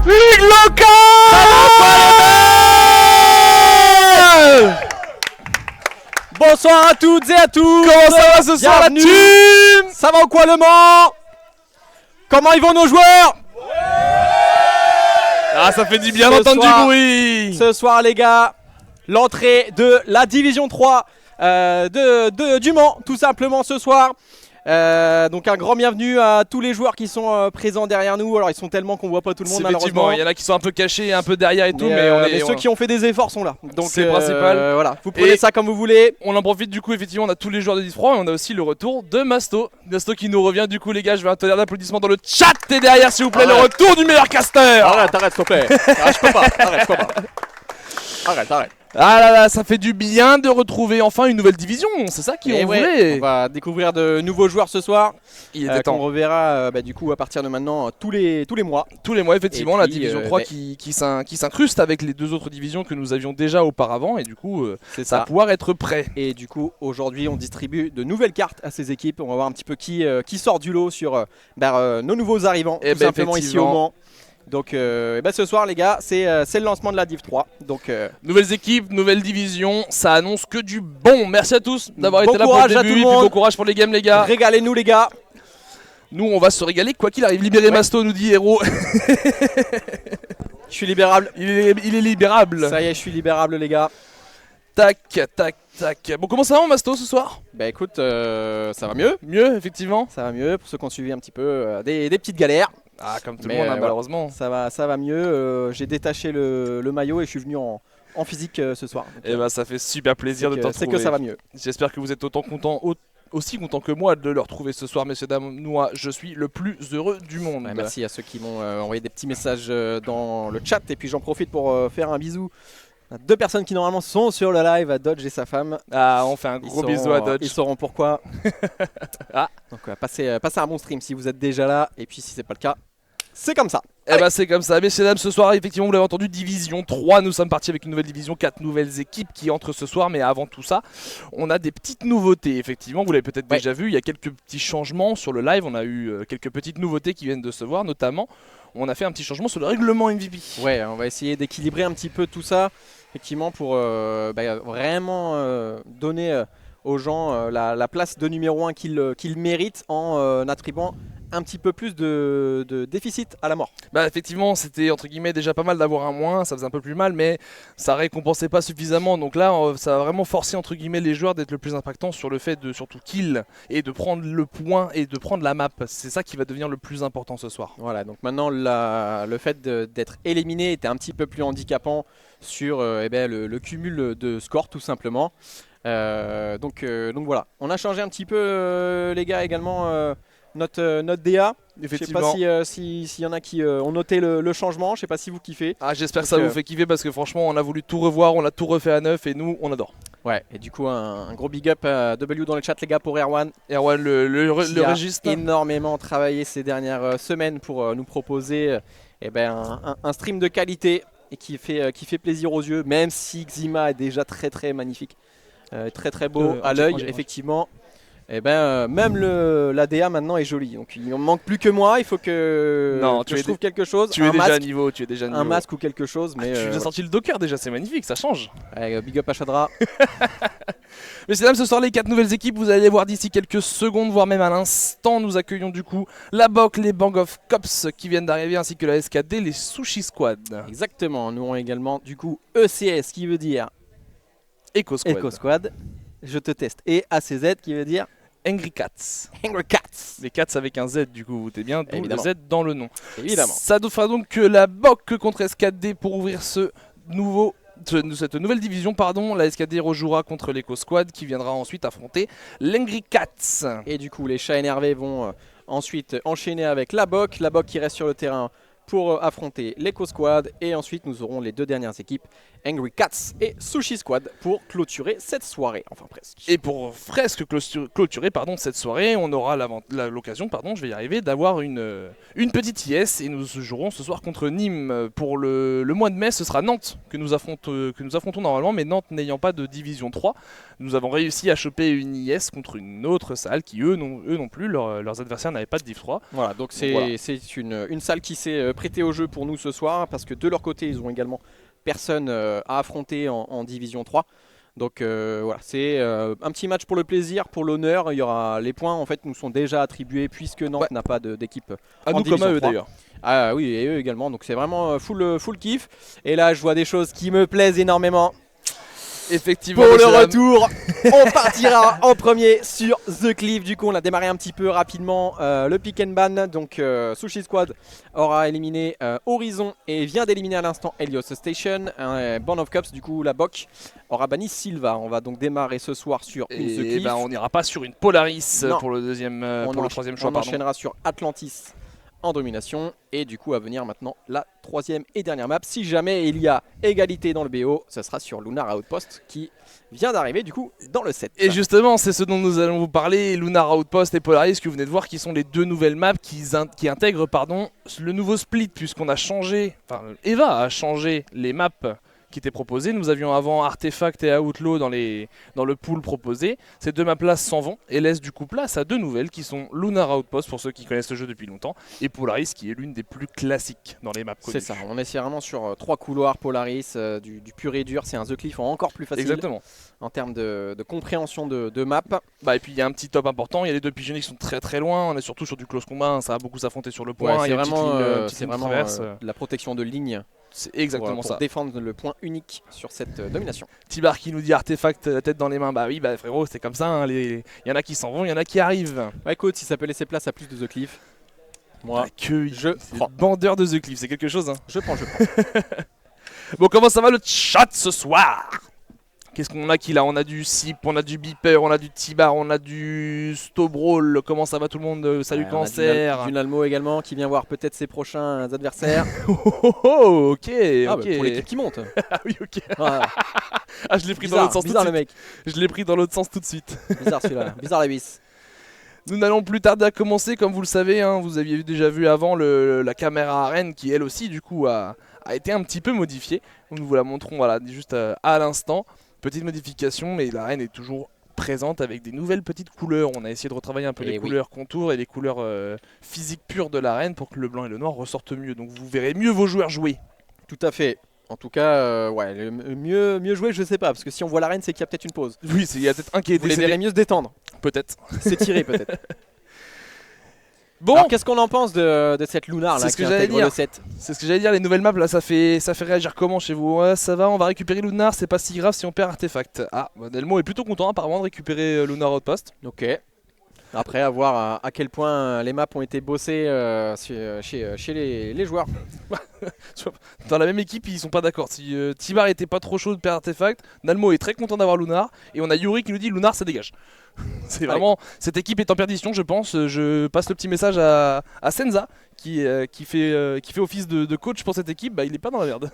Ligue locale. Bonsoir à toutes et à tous. Comment ça va ce soir la Bienvenue. team? Ça va ou quoi le Mans? Comment ils vont nos joueurs? Ah, ça fait du bien Ce d'entendre soir- du bruit. Ce soir les gars, l'entrée de la Division 3 du Mans tout simplement ce soir. Donc un grand bienvenue à tous les joueurs qui sont présents derrière nous. Alors ils sont tellement qu'on voit pas tout le monde Effectivement, malheureusement. il y en a qui sont un peu cachés, un peu derrière et tout, mais on est. ceux qui ont fait des efforts sont là. Donc C'est principal. Voilà, vous prenez Et- ça comme vous voulez. On en profite du coup, effectivement, on a tous les joueurs de 10-3 et on a aussi le retour de Masto. Masto qui nous revient du coup, les gars. Je veux un tonnerre d'applaudissements dans le chat et derrière, s'il vous plaît, le Arrête. retour du meilleur caster. Arrête, s'il te plaît. Je peux pas. Arrête. Ah là là, ça fait du bien de retrouver enfin une nouvelle division. C'est ça qu'on Et voulait. on va découvrir de nouveaux joueurs ce soir. Il Qu'on était temps. reverra du coup à partir de maintenant tous les mois. Tous les mois, effectivement, Et la puis, division 3 mais- qui s'incruste avec les deux autres divisions que nous avions déjà auparavant. Et du coup, C'est ça va pouvoir être prêt. Et du coup, aujourd'hui, on distribue de nouvelles cartes à ces équipes. On va voir un petit peu qui sort du lot sur nos nouveaux arrivants, Eh tout ben, simplement ici au effectivement. Mans. Donc, ce soir, les gars, c'est le lancement de la Div 3. Donc, Nouvelles équipes, nouvelle division, ça annonce que du bon. Merci à tous d'avoir Bon été là pour le courage à début. tout le Et puis monde. bon courage pour les games, les gars. régalez-nous, les gars. Nous, on va se régaler quoi qu'il arrive. Libérer Masto, nous dit Héros. Je suis libérable. il est libérable. Ça y est, je suis libérable, les gars. Tac. Bon, comment ça va, Masto, ce soir? Bah écoute, ça va mieux. Mieux, effectivement. Ça va mieux pour ceux qui ont suivi un petit peu des petites galères. Ah, comme tout Mais, le monde, hein, voilà. malheureusement. Ça va mieux. J'ai détaché le maillot et je suis venu en physique ce soir. Donc, Et bah, ça fait super plaisir de te c'est retrouver. que ça va mieux. J'espère que vous êtes aussi content que moi de le retrouver ce soir, messieurs, dames. Moi, je suis le plus heureux du monde. Ouais, merci à ceux qui m'ont envoyé des petits messages dans le chat. Et puis j'en profite pour faire un bisou à deux personnes qui normalement sont sur le live, à Dodge et sa femme. Ah, on fait un Ils gros bisou à Dodge. Ils sauront pourquoi. Ah. Donc passez un bon stream si vous êtes déjà là. Et puis si c'est pas le cas, c'est comme ça. Eh bah c'est comme ça, messieurs dames, ce soir effectivement vous l'avez entendu, division 3, nous sommes partis avec une nouvelle division, 4 nouvelles équipes qui entrent ce soir, mais avant tout ça, on a des petites nouveautés, effectivement, vous l'avez peut-être Ouais. déjà vu, il y a quelques petits changements sur le live, on a eu quelques petites nouveautés qui viennent de se voir, notamment on a fait un petit changement sur le règlement MVP. Ouais, on va essayer d'équilibrer un petit peu tout ça, effectivement, pour vraiment donner aux gens la place de numéro 1 qu'ils méritent en attribuant un petit peu plus de déficit à la mort. Bah effectivement c'était entre guillemets déjà pas mal d'avoir un moins, ça faisait un peu plus mal, mais ça récompensait pas suffisamment, donc là ça va vraiment forcer entre guillemets les joueurs d'être le plus impactant sur le fait de surtout kill et de prendre le point et de prendre la map, c'est ça qui va devenir le plus important ce soir. Voilà, donc maintenant le fait d'être éliminé était un petit peu plus handicapant sur le cumul de scores tout simplement. Donc voilà, on a changé un petit peu les gars également notre DA. Je sais Effectivement. pas s'il y en a qui ont noté le changement, je sais pas si vous kiffez. Ah j'espère que Donc, ça vous fait kiffer parce que franchement on a voulu tout revoir, on l'a tout refait à neuf et nous on adore. Ouais, et du coup un gros big up à W dans le chat les gars pour Erwan. Erwan le Qui a registre. énormément travaillé ces dernières semaines pour nous proposer un stream de qualité et qui fait plaisir aux yeux, même si Xima est déjà très magnifique, très beau à l'œil, effectivement. Même l'ADA maintenant est joli, donc il ne manque plus que moi, il faut que, Non, je trouve quelque chose, Tu es un déjà à masque, niveau, tu es déjà à niveau. un masque ou quelque chose, mais Tu nous as sorti le Docker déjà, c'est magnifique, ça change. big up à Chadra. Messieurs dames, ce soir les 4 nouvelles équipes, vous allez les voir d'ici quelques secondes, voire même à l'instant. Nous accueillons du coup la BOC, les Bang of Cops qui viennent d'arriver, ainsi que la SKD, les Sushi Squad. Exactement, nous avons également du coup ECS qui veut dire Echo Squad. Echo Squad, je te teste, et ACZ qui veut dire Angry Cats. Angry Cats. Les Cats avec un Z du coup, vous t'es bien, d'où le Évidemment. Z dans le nom. Évidemment. Ça nous fera donc que la BOC contre SKD pour ouvrir cette nouvelle division, pardon. La SKD rejouera contre l'Echo Squad qui viendra ensuite affronter l'Angry Cats. Et du coup, les chats énervés vont ensuite enchaîner avec la BOC qui reste sur le terrain pour affronter l'Echo Squad. Et ensuite, nous aurons les deux dernières équipes, Angry Cats et Sushi Squad, pour clôturer cette soirée. Enfin, presque. Et pour presque clôturer cette soirée, on aura l'occasion, je vais y arriver, d'avoir une petite IS. Et nous jouerons ce soir contre Nîmes. Pour le mois de mai, ce sera Nantes que nous affrontons normalement, mais Nantes n'ayant pas de division 3, nous avons réussi à choper une IS contre une autre salle qui, eux non plus, leurs adversaires n'avaient pas de div 3. Voilà, donc c'est une salle qui s'est prêtée au jeu pour nous ce soir, parce que de leur côté, ils ont également personne à affronter en division 3. Donc voilà, c'est un petit match pour le plaisir, pour l'honneur. Il y aura les points en fait nous sont déjà attribués puisque Nantes n'a pas d'équipe à en nous division comme à eux 3. d'ailleurs. Ah oui, et eux également. Donc c'est vraiment full kiff. Et là, je vois des choses qui me plaisent énormément. Effectivement, pour le retour, on partira en premier sur The Cliff. Du coup, on a démarré un petit peu rapidement le pick and ban. Donc, Sushi Squad aura éliminé Horizon et vient d'éliminer à l'instant Helios Station. Band of Cups, du coup, la BOC aura banni Silva. On va donc démarrer ce soir sur une The Cliff. On n'ira pas sur une Polaris pour le troisième choix. On enchaînera sur Atlantis en domination et du coup à venir maintenant la troisième et dernière map. Si jamais il y a égalité dans le BO, ce sera sur Lunar Outpost qui vient d'arriver du coup dans le set. Et justement c'est ce dont nous allons vous parler, Lunar Outpost et Polaris que vous venez de voir qui sont les deux nouvelles maps qui intègrent le nouveau split puisqu'on a changé, Eva a changé les maps qui étaient proposées. Nous avions avant Artefact et Outlaw dans le pool proposé. Ces deux maps-là s'en vont et laissent du coup place à deux nouvelles qui sont Lunar Outpost pour ceux qui connaissent le jeu depuis longtemps et Polaris qui est l'une des plus classiques dans les maps connues. C'est ça, on est vraiment sur trois couloirs Polaris, du pur et dur. C'est un The Cliff encore plus facile. Exactement. En termes de compréhension de map. Et puis il y a un petit top important, il y a les deux pigeonniers qui sont très très loin, on est surtout sur du close combat, ça va beaucoup s'affronter sur le point. Ouais, c'est vraiment la protection de ligne. C'est exactement pour ça. Défendre le point unique sur cette domination. Tibar qui nous dit Artefact la tête dans les mains. Bah oui, frérot, c'est comme ça. Hein, il y en a qui s'en vont, il y en a qui arrivent. Ouais, écoute, si ça peut laisser place à plus de The Cliff, moi, je prends. Bandeur de The Cliff, c'est quelque chose. Hein. Je prends. Bon, comment ça va le chat ce soir? Qu'est-ce qu'on a qui là? On a du Sip, on a du Beeper, on a du Tibar, on a du Stobrawl. Comment ça va tout le monde? Salut Cancer. On a du Nalmo également qui vient voir peut-être ses prochains adversaires. Ok. Pour l'équipe qui monte. Ah oui, ok. Voilà. Ah, je l'ai pris dans l'autre sens tout de suite. Le mec. Je l'ai pris dans l'autre sens tout de suite. Bizarre celui-là. Bizarre la vis. Nous n'allons plus tarder à commencer, comme vous le savez, hein, vous aviez déjà vu avant la caméra arène qui elle aussi du coup a été un petit peu modifiée. Nous vous la montrons juste à l'instant. Petite modification, mais l'arène est toujours présente avec des nouvelles petites couleurs. On a essayé de retravailler un peu les couleurs contours et les couleurs physiques pures de l'arène pour que le blanc et le noir ressortent mieux. Donc vous verrez mieux vos joueurs jouer. Tout à fait. En tout cas, mieux jouer, je sais pas, parce que si on voit l'arène, c'est qu'il y a peut-être une pause. Oui, il y a peut-être un qui est décédé. Vous les verrez mieux se détendre. Peut-être. S'étirer peut-être. Bon, alors qu'est-ce qu'on en pense de cette Lunar là, qui intègre le set? C'est ce que j'allais dire, les nouvelles maps là, ça fait réagir comment chez vous? Ouais, ça va, on va récupérer Lunar, c'est pas si grave si on perd Artefact. Ah, Delmo est plutôt content apparemment de récupérer Lunar Outpost. Ok. Après, à voir à quel point les maps ont été bossées chez les joueurs. Dans la même équipe, ils sont pas d'accord. Si Tibar était pas trop chaud de perdre Artefact, Nalmo est très content d'avoir Lunar. Et on a Yuri qui nous dit Lunar, ça dégage. C'est vraiment. Cette équipe est en perdition, je pense. Je passe le petit message à Senza qui fait office de coach pour cette équipe. Il est pas dans la merde.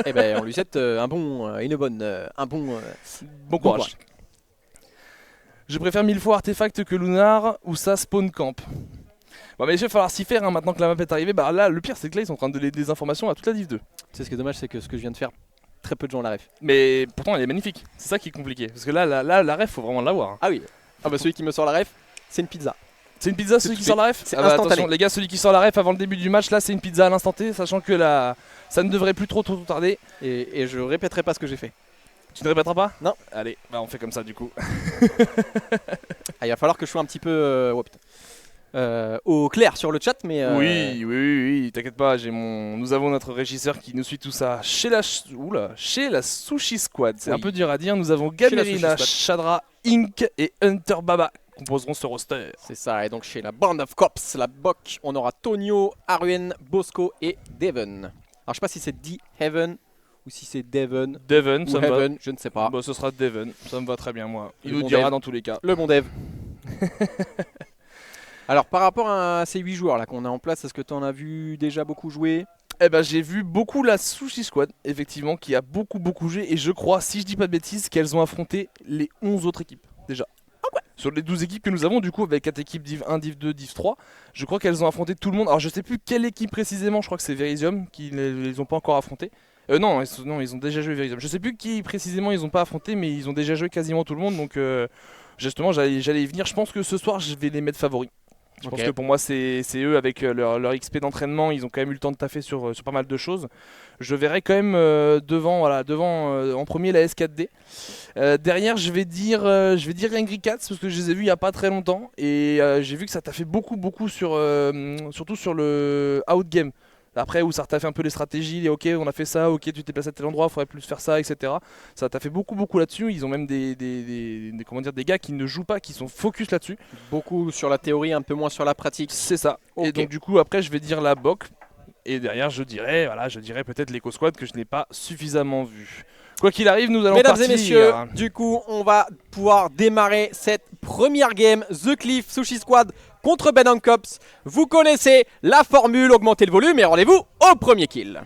Et ben, on lui souhaite un bon courage. Je préfère 1000 fois Artefact que Lunar ou ça spawn camp. Bon, mais il va falloir s'y faire maintenant que la map est arrivée. Là, le pire, c'est que là, ils sont en train de donner des informations à toute la Div 2. Tu sais, ce qui est dommage, c'est que ce que je viens de faire, très peu de gens la ref. Mais pourtant, elle est magnifique. C'est ça qui est compliqué. Parce que là, la ref, faut vraiment l'avoir. Ah oui. Ah bah, celui qui me sort la ref, c'est une pizza. C'est une pizza, celui qui sort la ref? C'est instantané. Attention, les gars, celui qui sort la ref avant le début du match, là, c'est une pizza à l'instant T, sachant que ça ne devrait plus trop tarder. Et je répéterai pas ce que j'ai fait. Tu ne répéteras pas? Non. Allez, on fait comme ça du coup. Il va falloir que je sois un petit peu au clair sur le chat, mais oui, t'inquiète pas, nous avons notre régisseur qui nous suit tout ça chez la Sushi Squad. C'est un peu dur à dire. Nous avons Gamerina, Shadra, Inc et Hunter Baba composeront ce roster. C'est ça, et donc chez la Band of Cops, la BOC, on aura Tonio, Aruen, Bosco et Devon. Alors je sais pas si c'est D Heaven ou si c'est Devon. Devon, ça me va. Je ne sais pas. Ce sera Devon, ça me va très bien moi. Il Le nous bon dira Dev. dans tous les cas. Le bon Dev. Alors par rapport à ces 8 joueurs là qu'on a en place, est-ce que tu en as vu déjà beaucoup jouer? Eh ben, j'ai vu beaucoup la Sushi Squad, effectivement, qui a beaucoup joué. Et je crois, si je dis pas de bêtises, qu'elles ont affronté les 11 autres équipes, déjà. Sur les 12 équipes que nous avons, du coup, avec 4 équipes Div 1, Div 2, Div 3, je crois qu'elles ont affronté tout le monde. Alors, je sais plus quelle équipe précisément, je crois que c'est Verisium qui les ont pas encore affrontés. Non, ils ont déjà joué Verisium. Je sais plus qui précisément ils ont pas affronté, mais ils ont déjà joué quasiment tout le monde. Donc, justement, j'allais y venir. Je pense que ce soir, je vais les mettre favoris. Je pense que pour moi, c'est eux avec leur XP d'entraînement. Ils ont quand même eu le temps de taffer sur pas mal de choses. Je verrai quand même devant en premier la S4D. Derrière, je vais dire Angry Cats parce que je les ai vus il y a pas très longtemps et j'ai vu que ça t'a fait beaucoup surtout sur le outgame. Après où ça t'a fait un peu les stratégies, les ok on a fait ça, ok tu t'es placé à tel endroit, faudrait plus faire ça, etc. Ça t'a fait beaucoup là-dessus. Ils ont même des gars qui ne jouent pas, qui sont focus là-dessus. Beaucoup sur la théorie, un peu moins sur la pratique. C'est ça. Okay. Et donc du coup après je vais dire la BOC. Et derrière je dirais peut-être l'Eco Squad que je n'ai pas suffisamment vu. Quoi qu'il arrive, nous allons Mesdames partir. et messieurs, du coup, on va pouvoir démarrer cette première game. The Cliff Sushi Squad contre Ben & Cops. Vous connaissez la formule, augmentez le volume et rendez-vous au premier kill.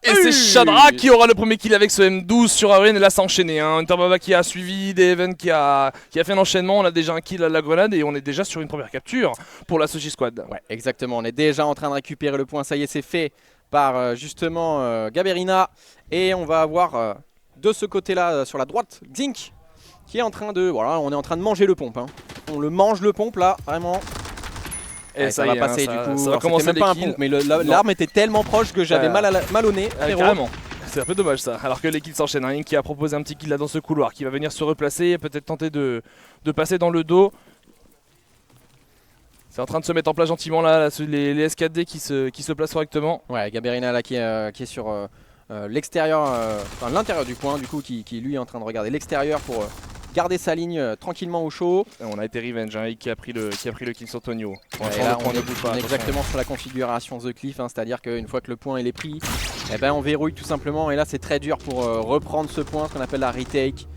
Et c'est Shadra qui aura le premier kill avec ce M12 sur Arwen et là ça a enchaîné. Interbaba qui a suivi, Deven qui a fait l'enchaînement, on a déjà un kill à la grenade et on est déjà sur une première capture pour la Sushi Squad. Ouais, exactement, on est déjà en train de récupérer le point, ça y est c'est fait par justement Gaberina. Et on va avoir de ce côté-là, sur la droite, Xink qui est en train de... Voilà, on est en train de manger le pompe. On le mange le pompe là, vraiment. Et ça va passer du coup. Ça va commencer même pas un pompe, mais l'arme était tellement proche que j'avais mal au nez. Carrément. C'est un peu dommage ça. Alors que les kills s'enchaînent. Rien qui a proposé un petit kill là dans ce couloir, qui va venir se replacer, peut-être tenter de passer dans le dos. C'est en train de se mettre en place gentiment là, les S4D qui se placent correctement. Ouais, Gaberina là qui est sur l'extérieur, enfin l'intérieur du coin du coup, qui lui est en train de regarder l'extérieur pour garder sa ligne tranquillement au chaud. Et on a été revenge qui a pris le kill sur Tonio. Et là on est exactement sur la configuration The Cliff, c'est-à-dire qu'une fois que le point il est pris, eh ben, on verrouille tout simplement et là c'est très dur pour reprendre ce point, ce qu'on appelle la retake.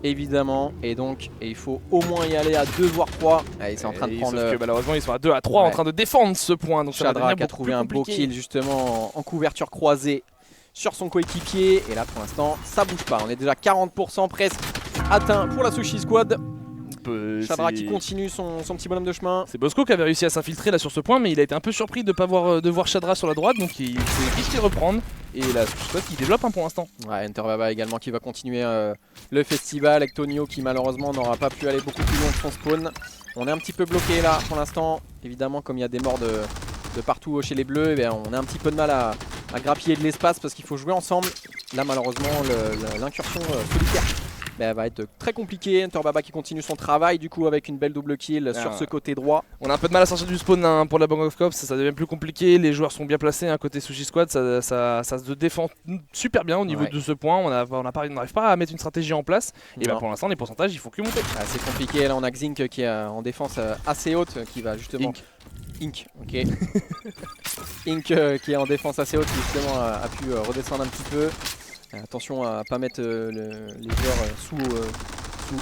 Évidemment, et donc il faut au moins y aller à 2 voire 3. C'est en train de prendre. Sauf que malheureusement ils sont à 2 à 3 en train de défendre ce point. Donc Shadra qui a trouvé un beau kill justement en couverture croisée sur son coéquipier. Et là pour l'instant ça bouge pas. On est déjà 40% presque atteint pour la Sushi Squad. Shadra qui continue son petit bonhomme de chemin. C'est Bosco qui avait réussi à s'infiltrer là sur ce point, mais il a été un peu surpris de ne voir Shadra sur la droite, donc il s'est vite fait reprendre. Et la Sushi Squad qui développe pour l'instant. Ouais, Interbaba également qui va continuer le festival avec Tonio qui malheureusement n'aura pas pu aller beaucoup plus loin de son spawn. On est un petit peu bloqué là pour l'instant. Évidemment comme il y a des morts de partout chez les bleus, eh on a un petit peu de mal à grappiller de l'espace parce qu'il faut jouer ensemble. Là malheureusement l'incursion solitaire va être très compliqué. Interbaba qui continue son travail du coup avec une belle double kill sur ce côté droit. On a un peu de mal à sortir du spawn pour la Bang of Cops, ça devient plus compliqué, les joueurs sont bien placés côté Sushi Squad, ça se défend super bien au niveau de ce point, on n'arrive pas à mettre une stratégie en place et pour l'instant les pourcentages il faut que monter. C'est compliqué, là on a Xink qui est en défense assez haute qui va justement... Ink, ok. Ink qui est en défense assez haute qui justement a pu redescendre un petit peu. Attention à pas mettre les joueurs sous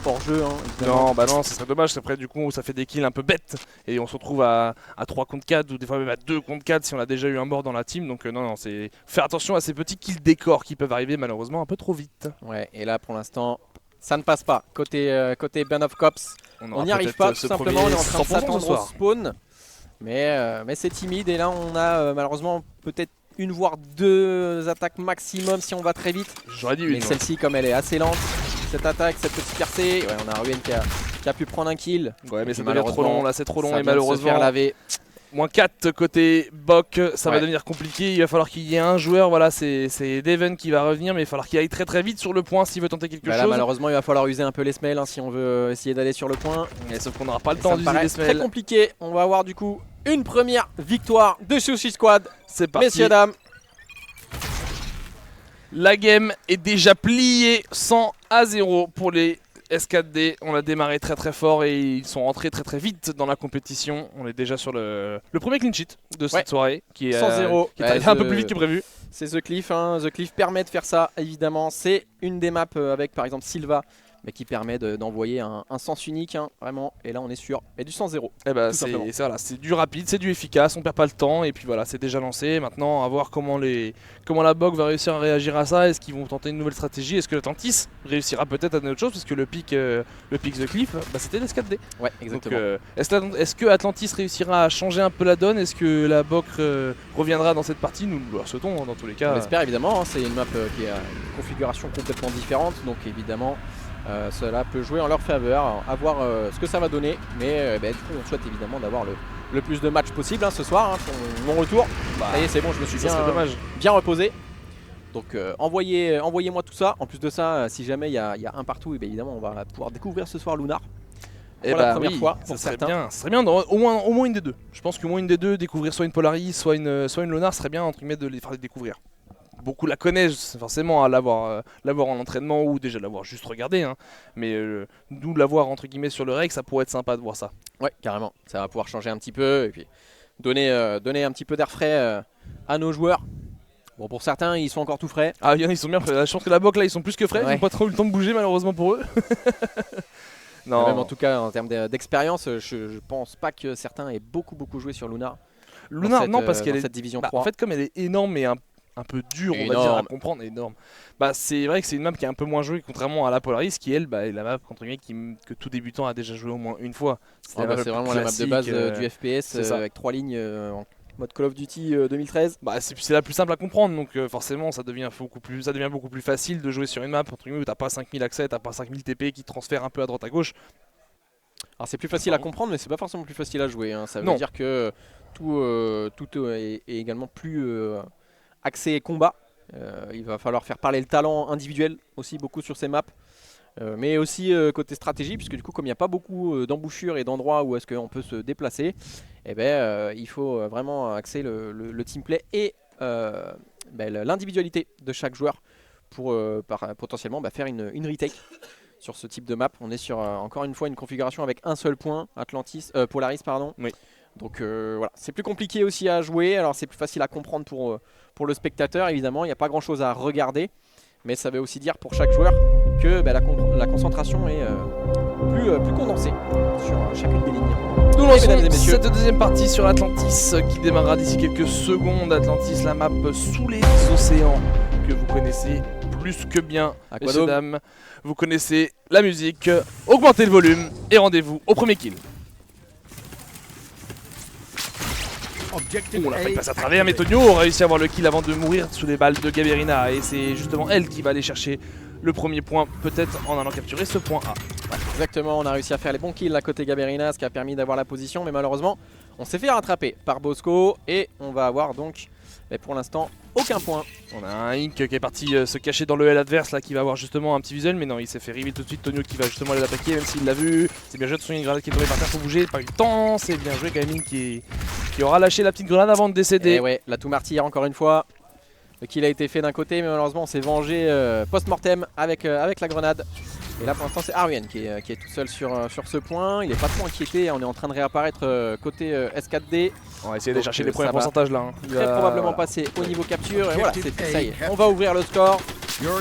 hors-jeu. Non, non, ce serait dommage. Après, du coup, ça fait des kills un peu bêtes. Et on se retrouve à 3 contre 4 ou des fois même à 2 contre 4 si on a déjà eu un mort dans la team. Donc, non, c'est faire attention à ces petits kills décors qui peuvent arriver malheureusement un peu trop vite. Ouais, et là pour l'instant, ça ne passe pas. Côté Band of Cops, on n'y arrive pas tout simplement. On est en train de s'attendre au spawn. Mais c'est timide. Et là, on a malheureusement peut-être une voire 2 attaques maximum si on va très vite. J'aurais dit une. Mais celle-ci, comme elle est assez lente, cette attaque, cette petite percée, on a Ruben qui a pu prendre un kill. Ouais, mais ça devient trop long, là c'est trop long et malheureusement. Se faire laver. Moins 4 côté Bok, ça va devenir compliqué. Il va falloir qu'il y ait un joueur, voilà, c'est Deven qui va revenir, mais il va falloir qu'il aille très vite sur le point s'il veut tenter quelque chose. Là, malheureusement, il va falloir user un peu les smells si on veut essayer d'aller sur le point. Et sauf qu'on n'aura pas le temps d'user les smells. Très compliqué. On va avoir du coup une première victoire de Sushi Squad. C'est parti. Messieurs, dames. La game est déjà pliée 100-0 pour les S4D. On a démarré très fort et ils sont rentrés très vite dans la compétition. On est déjà sur le premier clean sheet de cette soirée qui est 100-0. Qui est un peu plus vite que prévu. C'est The Cliff. The Cliff permet de faire ça évidemment. C'est une des maps avec par exemple Silva. mais qui permet d'envoyer un sens unique, hein, vraiment. Et là, on est sur du 100-0. Eh ben, tout simplement. voilà, c'est du rapide, c'est du efficace, on perd pas le temps et puis voilà, c'est déjà lancé. Maintenant, à voir comment la BOC va réussir à réagir à ça. Est-ce qu'ils vont tenter une nouvelle stratégie? Est-ce que l'Atlantis réussira peut-être à donner autre chose? Parce que le pic The Cliff, bah, c'était l'S4D. Ouais, exactement. Donc, est-ce que Atlantis réussira à changer un peu la donne? Est-ce que la BOC reviendra dans cette partie? Nous le souhaitons dans tous les cas. On l'espère évidemment, hein, c'est une map qui a une configuration complètement différente, donc évidemment cela peut jouer en leur faveur, à voir ce que ça va donner, mais du coup on souhaite évidemment d'avoir le plus de matchs possible hein, ce soir, hein, pour mon retour. Ça y est, c'est bon, je me suis bien reposé. Donc envoyez-moi tout ça. En plus de ça, si jamais il y a un partout, et bien évidemment on va pouvoir découvrir ce soir Lunar. Pour la première fois, pour certains. Ça serait bien au moins une des deux. Je pense qu'au moins une des deux, découvrir soit une Polaris, soit une Lunar, serait bien entre guillemets de les faire découvrir. Beaucoup la connaissent forcément à l'avoir en entraînement ou déjà l'avoir juste regardé, hein. Mais nous l'avoir entre guillemets sur le reg, ça pourrait être sympa de voir ça. Ouais, carrément. Ça va pouvoir changer un petit peu et puis donner un petit peu d'air frais à nos joueurs. Bon, pour certains, ils sont encore tout frais. Ah, ils sont bien frais. Je pense que la BOC là, ils sont plus que frais. Ouais. Ils n'ont pas trop eu le temps de bouger malheureusement pour eux. Non. Même en tout cas en termes d'expérience, je pense pas que certains aient beaucoup joué sur Lunar. Lunar, non, parce qu'elle est cette division 3. En fait, comme elle est énorme et un peu dure, on va dire, à comprendre, énorme. Bah, c'est vrai que c'est une map qui est un peu moins jouée, contrairement à la Polaris, qui elle, est la map entre guillemets que tout débutant a déjà joué au moins une fois. C'est vraiment la map de base du FPS avec 3 lignes en mode Call of Duty 2013. Bah, c'est la plus simple à comprendre, donc forcément ça devient beaucoup plus facile de jouer sur une map entre guillemets où t'as pas 5000 accès, t'as pas 5000 TP qui transfèrent un peu à droite à gauche. Alors c'est plus facile à comprendre, mais c'est pas forcément plus facile à jouer, hein. Ça veut dire que tout est également plus axé combat. Il va falloir faire parler le talent individuel aussi beaucoup sur ces maps. Mais aussi côté stratégie, puisque du coup comme il n'y a pas beaucoup d'embouchures et d'endroits où est-ce qu'on peut se déplacer, il faut vraiment axer le teamplay et l'individualité de chaque joueur pour potentiellement faire une retake sur ce type de map. On est sur encore une fois une configuration avec un seul point, Polaris pardon. Oui. Donc voilà, c'est plus compliqué aussi à jouer, alors c'est plus facile à comprendre pour le spectateur évidemment, il n'y a pas grand chose à regarder. Mais ça veut aussi dire pour chaque joueur que la concentration est plus condensée sur chacune des lignes. Nous lançons cette deuxième partie sur Atlantis qui démarrera d'ici quelques secondes. Atlantis, la map sous les océans que vous connaissez plus que bien, messieurs, dames. Vous connaissez la musique, augmentez le volume et rendez-vous au premier kill. On l'a fait passer à travers, mais Tonio a réussi à avoir le kill avant de mourir sous les balles de Gaberina. Et c'est justement elle qui va aller chercher le premier point, peut-être en allant capturer ce point A. Ouais, exactement, on a réussi à faire les bons kills à côté Gaberina, ce qui a permis d'avoir la position. Mais malheureusement, on s'est fait rattraper par Bosco. Et on va avoir donc, pour l'instant, aucun point. On a un Ink qui est parti se cacher dans le L adverse là, qui va avoir justement un petit visuel, mais non, il s'est fait reveal tout de suite. Tonio qui va justement aller l'attaquer, même s'il l'a vu. C'est bien joué de son grenade qui est tombé par terre pour bouger, pas eu le temps. C'est bien joué Gaming qui aura lâché la petite grenade avant de décéder. Et ouais, la tout martyr encore une fois. Le kill a été fait d'un côté, mais malheureusement on s'est vengé post-mortem avec la grenade. Et là pour l'instant c'est Arwen qui est tout seul sur ce point. Il n'est pas trop inquiété, on est en train de réapparaître côté S4D. On va essayer de chercher les premiers pourcentages là. Très probablement passer au niveau capture. Et voilà, ça y est, on va ouvrir le score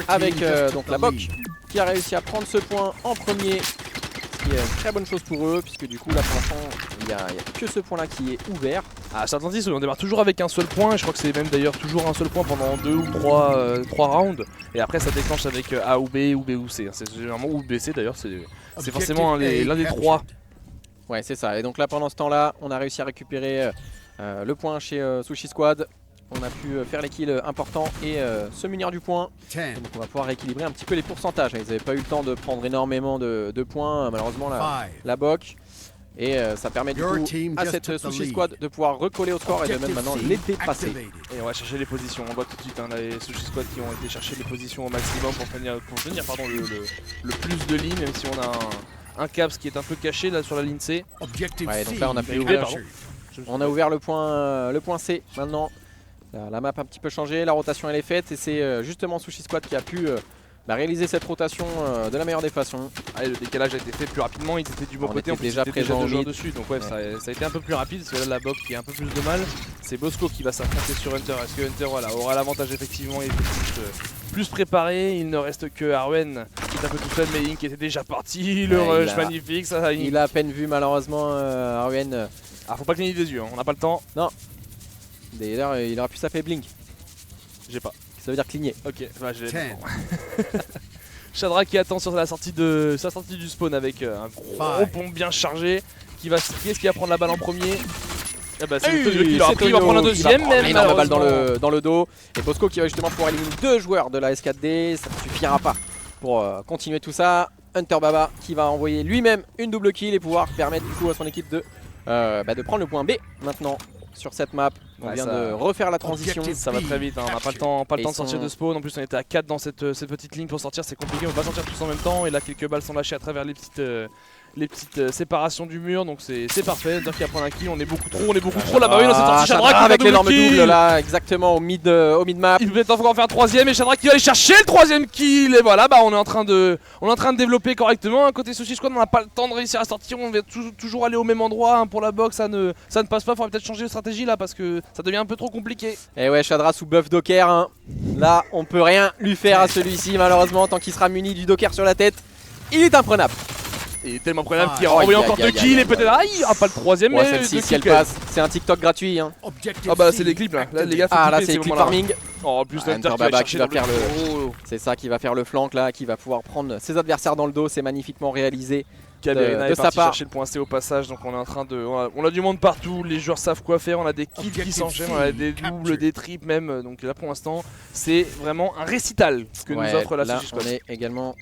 avec donc la BOC qui a réussi à prendre ce point en premier. Qui est une très bonne chose pour eux, puisque du coup là pour l'instant il n'y a que ce point là qui est ouvert. Ah, sur Atlantis on démarre toujours avec un seul point, et je crois que c'est même d'ailleurs toujours un seul point pendant 2 ou 3 rounds. Et après ça déclenche avec A ou B ou B ou C. C'est généralement ou B, C d'ailleurs, c'est forcément l'un des trois. Ouais, c'est ça. Et donc là pendant ce temps là on a réussi à récupérer le point chez Sushi Squad. On a pu faire les kills importants et se munir du point. Donc on va pouvoir rééquilibrer un petit peu les pourcentages. Ils n'avaient pas eu le temps de prendre énormément de points, malheureusement la BOC. Et ça permet du coup à cette Sushi Squad de pouvoir recoller au score et de même maintenant les dépasser. Et on va chercher les positions, on voit tout de suite les Sushi Squad qui ont été chercher les positions au maximum pour tenir le plus de lignes, même si on a un Caps qui est un peu caché là sur la ligne C. Ouais, donc là on a pu ouvert le point C maintenant. La map a un petit peu changé, la rotation elle est faite et c'est justement Sushi Squad qui a pu réaliser cette rotation de la meilleure des façons. Le décalage a été fait plus rapidement, ils étaient du bon côté, en plus déjà présent dessus, donc ouais, ça a été un peu plus rapide, parce que là la BOC qui a un peu plus de mal, c'est Bosco qui va s'affronter sur Hunter. Est-ce que Hunter aura l'avantage effectivement, il est plus préparé. Il ne reste que Arwen qui est un peu tout seul, mais Ink était déjà parti. Le Ouais, rush magnifique. Ça, Il a à peine vu malheureusement Arwen. Ah, faut pas cligner des yeux, hein, on n'a pas le temps. D'ailleurs, il aurait pu s'appeler Blink. J'ai pas. Ça veut dire cligner. Ok, bah, j'ai. Shadra qui attend sur la sortie du spawn avec un gros pompe bien chargé. Qui est-ce qui va prendre la balle en premier? Eh bah, c'est Tonio qui l'a pris, il va prendre un deuxième même. Il a la balle dans le dos. Et Bosco qui va justement pouvoir éliminer 2 joueurs de la S4D. Ça ne suffira pas pour continuer tout ça. Hunter Baba qui va envoyer lui-même une double kill et pouvoir permettre du coup à son équipe de prendre le point B maintenant sur cette map. On vient de refaire la transition. Ça va très vite, hein. On n'a pas le temps, de sortir de spawn. En plus, on était à 4 dans cette petite ligne pour sortir. C'est compliqué, on va pas sortir tous en même temps. Et là, quelques balles sont lâchées à travers les petites séparations du mur. Donc c'est parfait. Hunter qui va prendre un kill. On est beaucoup trop là-bas. Oui, dans cette sortie, Shadra avec l'énorme double là, exactement au mid map. Il peut être encore faire un troisième et Shadra qui va aller chercher le troisième kill. Et voilà, bah on est en train de développer correctement. Côté Sushi Squad, on n'a pas le temps de réussir à sortir. On va toujours aller au même endroit, hein. Pour la box, ça ne passe pas. Il faudrait peut-être changer de stratégie là parce que ça devient un peu trop compliqué. Et ouais, Shadra sous buff Docker, hein. Là on peut rien lui faire à celui-ci malheureusement tant qu'il sera muni du Docker sur la tête. Il est imprenable. Il est tellement prenable qu'il a envoyé encore 2 kills et peut-être pas le troisième, mais celle-ci si elle passe, c'est un TikTok gratuit, hein. Ah bah c'est des clips là, les gars, là c'est clip farming. Oh, en plus Hunter Baba qui va faire c'est ça qui va faire le flank là, qui va pouvoir prendre ses adversaires dans le dos, c'est magnifiquement réalisé. Kaberina est parti chercher le point C au passage, donc on est en train de... On a du monde partout, les joueurs savent quoi faire, on a des kills qui s'enchaînent, on a des doubles, des triples même, donc là pour l'instant c'est vraiment un récital que nous offre la Sushi Squad. On est également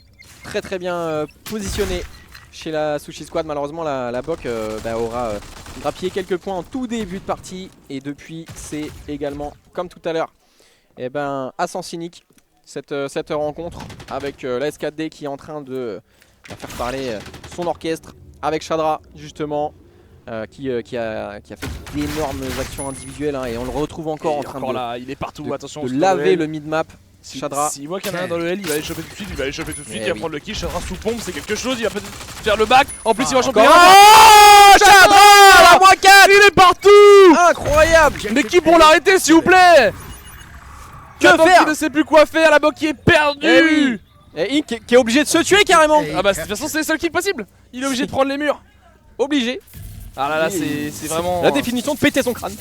très bien positionné chez la Sushi Squad. Malheureusement la BOC aura grappillé quelques points en tout début de partie et depuis c'est également comme tout à l'heure à sens cynique cette rencontre avec la S4D qui est en train de faire parler son orchestre avec Shadra justement qui a fait d'énormes actions individuelles, hein, et on le retrouve encore en train là, il est partout, attention, de laver le mid-map. Shadra. S'il voit qu'il y en a un dans le L, il va aller choper tout de suite, il va prendre le kill. Shadra sous pompe, c'est quelque chose, il va peut-être faire le back. En plus, il va choper un. Oh, Shadra la moins 4. Il est partout. Incroyable. Mais qui pour l'arrêter, s'il vous plaît? Que faire? Il ne sait plus quoi faire, la BOC qui est perdue. Et Ink qui est obligé de se tuer carrément. Ah bah de toute façon c'est le seul kill possible. Il est obligé de prendre les murs. Obligé. Ah là c'est vraiment... la définition de péter son crâne.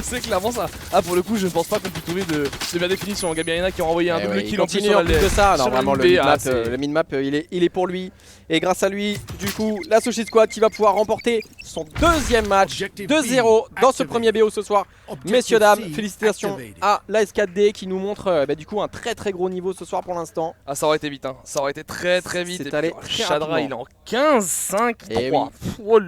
C'est clairement ça. Ah pour le coup je ne pense pas qu'on peut trouver de meilleure définition. Gabrielina qui a envoyé un double kill en plus de ça. Non, vraiment le mid-map il est pour lui. Et grâce à lui, du coup, la Sushi Squad qui va pouvoir remporter son deuxième match 2-0 dans ce premier BO ce soir. Messieurs, dames, félicitations à la S4D qui nous montre du coup un très gros niveau ce soir pour l'instant. Ah ça aurait été vite, hein. Ça aurait été très vite. C'est allé très Shadra rapidement. il est en 15-5-3. Oh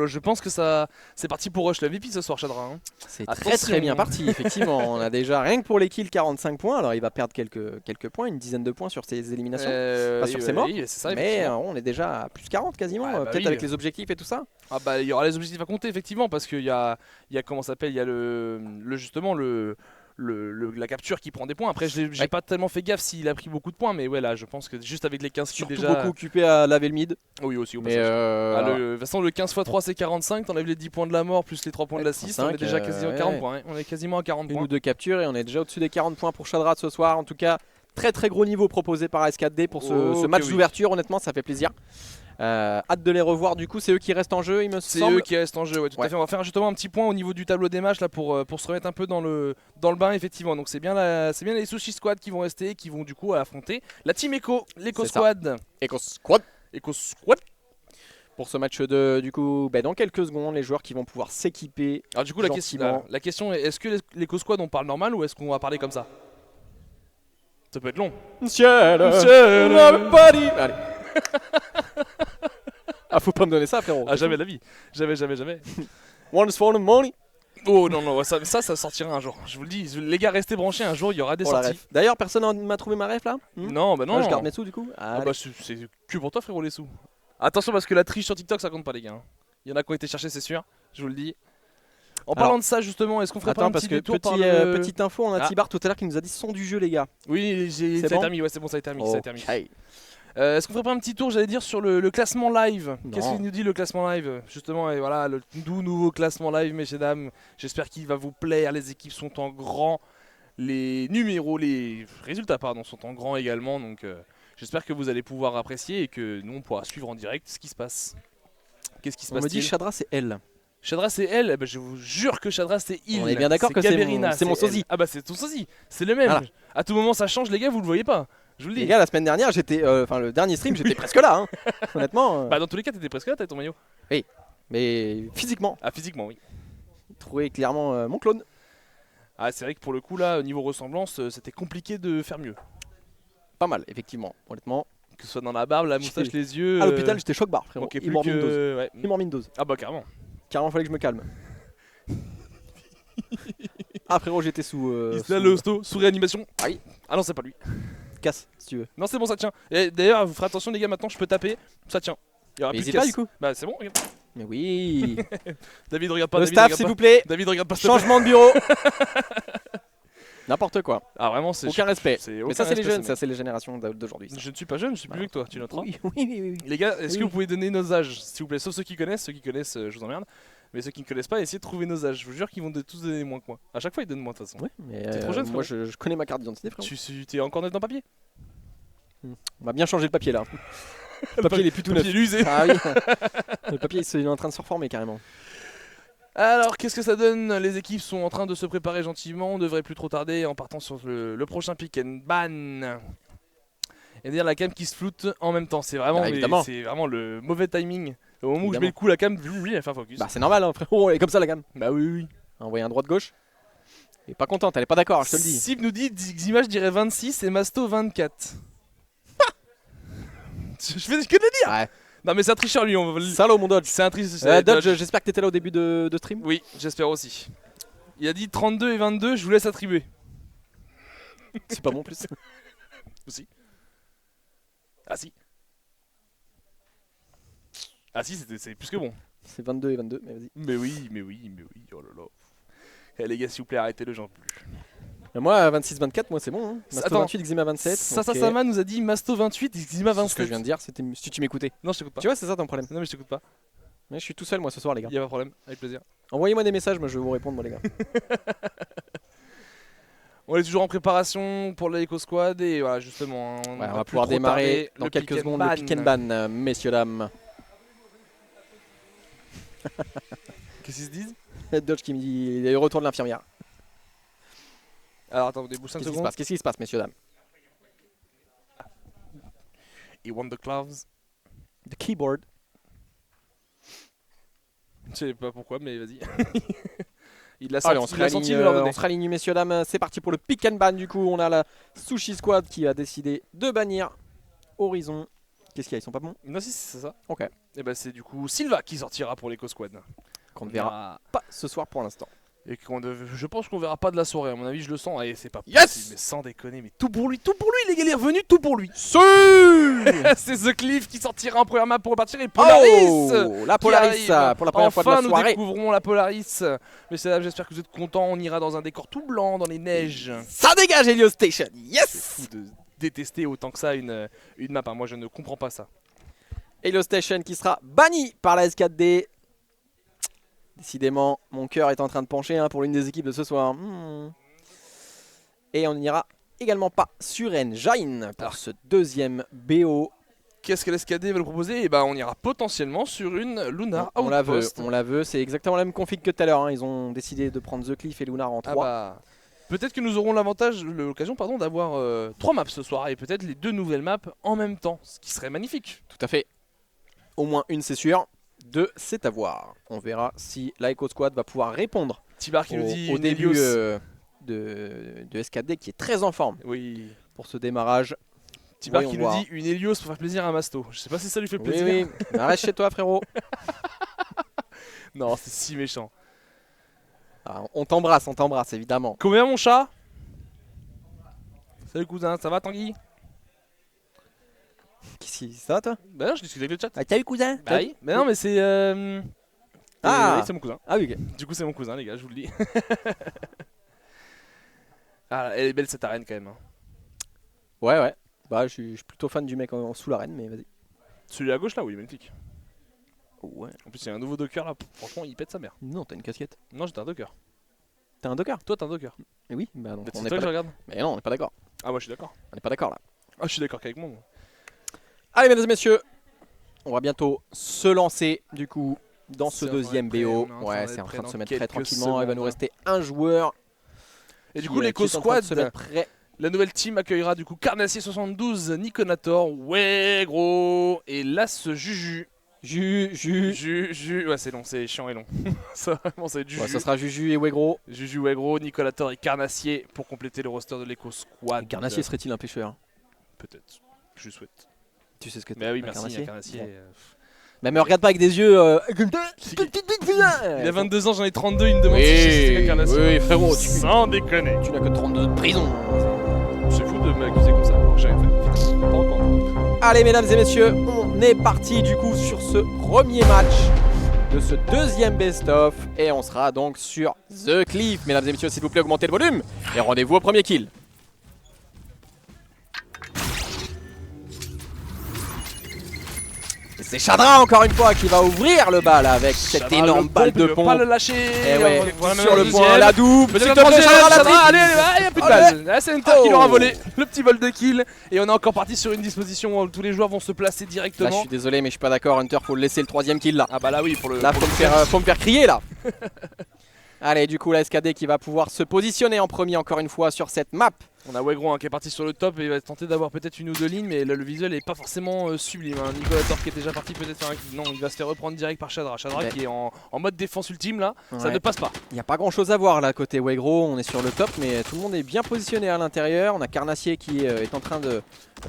je pense que ça c'est parti pour rush le MVP ce soir Shadra, hein. C'est très bien parti, effectivement. On a déjà rien que pour les kills 45 points. Alors il va perdre quelques points, une dizaine de points sur ses éliminations, pas sur ses morts. Oui, ça, mais on est déjà à plus 40 quasiment, peut-être avec les objectifs et tout ça. Ah bah il y aura les objectifs à compter effectivement parce qu'il y a comment ça s'appelle, il y a justement la capture qui prend des points. Après j'ai pas tellement fait gaffe s'il a pris beaucoup de points, mais ouais là je pense que juste avec les 15 kills déjà... beaucoup occupé à laver le mid. Oui aussi au passage. De toute façon le 15 x 3 c'est 45, t'enlèves les 10 points de la mort plus les 3 points de l'assist, on est déjà quasiment à 40 points, hein. On est quasiment à 40 points. Une ou deux captures et on est déjà au-dessus des 40 points pour Shadra ce soir. En tout cas très gros niveau proposé par S4D pour ce match d'ouverture, honnêtement ça fait plaisir. Hâte de les revoir, du coup c'est eux qui restent en jeu il me semble. C'est eux qui restent en jeu, ouais, tout à fait. On va faire justement un petit point au niveau du tableau des matchs là pour se remettre un peu dans le bain effectivement. Donc c'est bien les Sushi Squad qui vont rester, qui vont du coup affronter la Team Echo, l'Echo Squad. Echo Squad. Echo Squad. Pour ce match du coup dans quelques secondes les joueurs qui vont pouvoir s'équiper. Alors du coup la question est, est-ce que l'Echo Squad on parle normal ou est-ce qu'on va parler comme ça? Ça peut être long. Allez. Ah faut pas me donner ça frérot. Ah jamais la vie. Jamais. Once for the money. Oh non, ça sortira un jour. Je vous le dis, les gars restez branchés, un jour il y aura des sorties. D'ailleurs personne m'a trouvé ma ref là. Non bah non. Je garde mes sous du coup. Ah bah c'est que pour toi frérot les sous. Attention parce que la triche sur TikTok ça compte pas les gars. Il y en a qui ont été cherchés c'est sûr, je vous le dis. En parlant de ça justement, est-ce qu'on ferait pas un petit détour par petite info, on a Tibar tout à l'heure qui nous a dit son du jeu les gars. Oui, ça a été remis, ouais c'est bon ça a été remis. Est-ce qu'on ferait pas un petit tour, j'allais dire, sur le classement live? Qu'est-ce qu'il nous dit le classement live? Justement, et voilà, le doux nouveau classement live, messieurs dames. J'espère qu'il va vous plaire, les équipes sont en grand Les numéros, les résultats pardon, sont en grand également, donc j'espère que vous allez pouvoir apprécier et que nous on pourra suivre en direct ce qui se passe. Qu'est-ce qui se On me passe? dit Chadra c'est elle. Chadra c'est elle, eh ben, je vous jure que Chadra c'est il. On est bien d'accord que Gaberina, c'est mon elle. sosie. Ah bah c'est ton sosie, c'est le même. Voilà. À tout moment ça change les gars, vous le voyez pas. Je vous le dis. Les gars, la semaine dernière, j'étais, enfin le dernier stream, j'étais presque là. Hein. Honnêtement. Bah dans tous les cas t'étais presque là, t'as ton maillot. Mais physiquement, Ah physiquement oui. trouvé clairement mon clone. Ah c'est vrai que pour le coup là, au niveau ressemblance, c'était compliqué de faire mieux. Pas mal, effectivement. Honnêtement. Que ce soit dans la barbe, la moustache, les yeux. À l'hôpital, j'étais choc barre, frérot. manquait Il m'a remis une dose. ouais. Il m'a remis une dose. Ah bah carrément. Carrément, fallait que je me calme. Ah, frérot, j'étais sous. Là le hosto, sous réanimation. Ah oui. Ah non c'est pas lui. Casse, si tu veux. Non c'est bon ça tient. Et d'ailleurs vous ferez attention les gars maintenant je peux taper, ça tient. Il y aura Mais plus de hésite pas, casse. du coup. Bah c'est bon regarde. Mais oui. David regarde pas. Le David, staff, regarde s'il pas. vous plaît. David regarde pas. s'il te plaît. Changement de bureau. N'importe quoi. Ah vraiment c'est. Aucun respect. c'est Mais aucun ça, c'est les respect, jeunes, ce ça, c'est les générations d'aujourd'hui. ça. Je ne suis pas jeune, je suis plus vieux que toi, tu noteras. Oui, oui, oui, oui. Les gars, est-ce Oui. que vous pouvez donner nos âges s'il vous plaît? Sauf ceux qui connaissent, je vous emmerde. Mais ceux qui ne connaissent pas, essayez de trouver nos âges. Je vous jure qu'ils vont tous donner moins que moi. À chaque fois ils donnent moins de toute façon. Ouais, mais T'es trop jeune, moi, je connais ma carte d'identité, frérot. Tu t'es encore net dans papier? On va bien changer le papier là. Le papier, il est plus tout neuf. Papier usé. Ah oui. Le papier, il est en train de se reformer carrément. Alors, qu'est-ce que ça donne? Les équipes sont en train de se préparer gentiment. On devrait plus trop tarder en partant sur le prochain pick and ban. Et dire la cam qui se floute en même temps. C'est vraiment, Bah, évidemment. c'est vraiment le mauvais timing. Au moment où je Évidemment. mets le coup, la cam, elle fait un focus. Bah, c'est normal, hein, frérot. Elle est comme ça, la gamme. Bah oui, oui. Envoyer un droite-gauche. Elle est pas contente, elle est pas d'accord, je te le dis. Sib nous dit Xima, je dirais 26 et Masto 24. Je fais ce que de le dire. Ouais. Non, mais c'est un tricheur lui. Salaud, mon Dodge. C'est un tricheur. Dodge, j'espère que t'étais là au début de stream. Oui, j'espère aussi. Il a dit 32 et 22, je vous laisse attribuer. C'est pas bon plus. Aussi. Ah si. Ah si, c'est plus que bon. C'est 22 et 22, mais vas-y. Mais oui, oh là là. Eh les gars, s'il vous plaît, arrêtez-le, j'en peux plus. Mais moi, 26-24, moi c'est bon. Hein. Masto Attends. 28, Xima 27. Sasa ok. Sama nous a dit Masto 28 et Xima C'est 27. ce que je viens de dire, c'était si tu m'écoutais. Non, je t'écoute pas. Tu vois, c'est ça ton problème. Non, mais je t'écoute pas. Mais je suis tout seul, moi, ce soir, les gars. Y a pas de problème, avec plaisir. Envoyez-moi des messages, moi je vais vous répondre, moi, les gars. On est toujours en préparation pour l'Eco Squad et voilà, justement. Ouais, on va pouvoir démarrer dans quelques secondes le pick and ban, messieurs, dames. Qu'est-ce qu'ils se disent? Dodge qui me dit il est au retour de l'infirmière. Alors attends, on débouche 5 Qu'est-ce qui se secondes. passe? Qu'est-ce qui se passe, messieurs, dames? He want the gloves. The keyboard. Je sais pas pourquoi, mais vas-y. Il l'a Allez, senti de leur donner. on se réaligne, messieurs, dames. C'est parti pour le pick and ban. Du coup, on a la Sushi Squad qui a décidé de bannir Horizon. Qu'est-ce qu'il y a? Ils sont pas bons? Non, si, c'est ça. Ok. Et bah, c'est du coup Silva qui sortira pour l'Eco Squad. Qu'on ne verra pas ce soir pour l'instant. Et je pense qu'on verra pas de la soirée, à mon avis, je le sens. Et c'est pas Yes possible, mais sans déconner, mais tout pour lui, les gars, il est revenu, tout pour lui. C'est The Cliff qui sortira en première map pour repartir et Polaris Oh, la qui Polaris arrive. pour la première fois de la Enfin, nous soirée. découvrons la Polaris. Mais c'est là, j'espère que vous êtes contents. On ira dans un décor tout blanc, dans les neiges. Ça dégage, Helio Station. C'est Yes. fou de détester autant que ça une map. Hein. Moi, je ne comprends pas ça. Helio Station qui sera banni par la S4D. Décidément, mon cœur est en train de pencher pour l'une des équipes de ce soir. Et on n'ira également pas sur Engine pour ce deuxième BO. Qu'est-ce que l'SKD va nous proposer? Et bah, on ira potentiellement sur une Lunar On la veut, Outpost. on la veut. C'est exactement la même config que tout à l'heure. Ils ont décidé de prendre The Cliff et Lunar en 3. Ah bah, peut-être que nous aurons l'occasion d'avoir 3 maps ce soir et peut-être les 2 nouvelles maps en même temps, ce qui serait magnifique. Tout à fait. Au moins une, c'est sûr. 2, c'est à voir. On verra si la Echo Squad va pouvoir répondre Tibar qui nous dit au une début Helios. de SKD qui est très en forme Oui. pour ce démarrage. Tibar Voyons qui voir. nous dit une Helios pour faire plaisir à Masto. Je sais pas si ça lui fait Oui, plaisir. oui. Mais reste chez toi, frérot. Non, c'est si méchant. Ah, on t'embrasse, évidemment. Combien mon chat? Salut cousin, ça va Tanguy? Qu'est-ce qui ça, toi? Bah non, je discute avec le chat. Ah, t'as eu cousin? Bah oui, mais non mais c'est... Ah. oui, c'est mon cousin. Ah oui, ok. Du coup c'est mon cousin les gars, je vous le dis. Ah, elle est belle cette arène quand même. Hein. Ouais. Bah, je suis plutôt fan du mec sous l'arène, mais vas-y. Celui à gauche là, oui, magnifique. Ouais. En plus il y a un nouveau docker là, franchement il pète sa mère. Non, t'as une casquette. Non, j'étais un docker. T'as un Docker? Toi, t'as un Docker. Mais oui, bah non. C'est On toi est pas que je regarde. Mais non, on n'est pas d'accord. Ah, moi, je suis d'accord. On n'est pas d'accord là. Ah, je suis d'accord qu'avec moi. Allez, mesdames et messieurs, on va bientôt se lancer du coup dans ce C'est deuxième prêt, BO. on est en train Ouais, d'être c'est en prêt train de se dans mettre très quelques tranquillement. Il va nous secondes. rester un joueur. Et du qui, coup, qui l'Eco est en train de se Squad, mettre prêt. la nouvelle team accueillera du coup Carnassier 72, Nikonator, ouais gros, et Las Juju. Juju, ouais c'est long, c'est chiant et long. Ça vraiment c'est Juju. Ouais, ça sera Juju et Wegro. Juju, ouais gros, Nikonator et Carnassier pour compléter le roster de l'Eco Squad. Carnassier serait-il un pêcheur? Peut-être, je souhaite. Tu sais ce que Mais oui, un merci, Carnassier. Carnassier. Bon. Mais me regarde pas avec des yeux. Il a 22 ans, j'en ai 32, il me demande si je sais c'est Carnassier. Oui, frérot, Sans déconner. tu n'as que 32 de prison. C'est fou de m'accuser comme ça, alors que j'ai rien fait. Pas encore. Allez, mesdames et messieurs, on est parti du coup sur ce premier match de ce deuxième best-of. Et on sera donc sur The Cliff. Mesdames et messieurs, s'il vous plaît, augmentez le volume. Et rendez-vous au premier kill. Et c'est Chadra encore une fois qui va ouvrir le bal avec cette Chadra, énorme le balle de pompe, il veut pompe. pas le lâcher. Et ouais, Voilà, sur le deuxième. point, la double. Peut-être S'il la te plaît, troisième, Chadra, la Chadra, triple. allez, il n'y a plus de Allez. balle. Là, c'est Hunter qui Oh. l'aura volé. Le petit vol de kill. Et on est encore parti sur une disposition où tous les joueurs vont se placer Là, je directement. suis désolé, mais je suis pas d'accord. Hunter, faut le laisser le troisième kill là. Ah bah là, oui, pour le. Là, pour faut me faire crier là. Allez, du coup, la SKD qui va pouvoir se positionner en premier encore une fois sur cette map. On a Wegro qui est parti sur le top et il va tenter d'avoir peut-être une ou deux lignes, mais là, le visuel est pas forcément sublime. Hein. Nicolator qui est déjà parti peut-être faire un... Non, il va se faire reprendre direct par Chadra. Chadra Ouais. qui est en mode défense ultime là, ça Ouais. ne passe pas. Il n'y a pas grand chose à voir là côté Wegro, on est sur le top mais tout le monde est bien positionné à l'intérieur. On a Carnassier qui est en train de